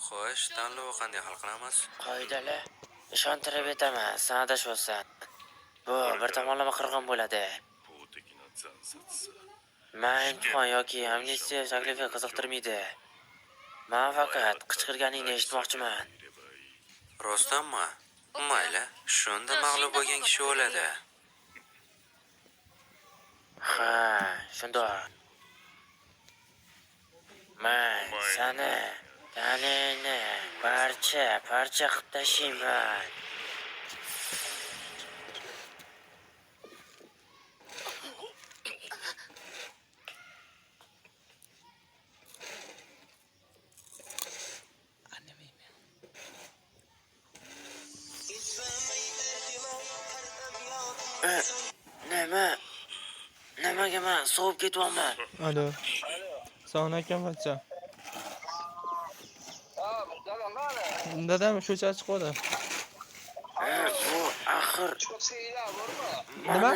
Xo'sh, tanlovni qanday hal qilamiz? Qoidali. Ishontirib aytaman, sen adashmaysan. Bu bir tomonlama qirg'in bo'ladi. Men imtihon yoki amnistiya taklifi qiziqtirmaydi. Men faqat qichqirganingni eshitmoqchiman. Rostdanmi? Mayli, shunda mag'lub bo'lgan kishi o'ladi. Ha, shundoq. Men seni taningni parcha qilib tashlayman. Nimaga men sovib ketyapman? Alo. Salom alaykum bachcha. Dadam shu chiqdi. Bu axir Nima?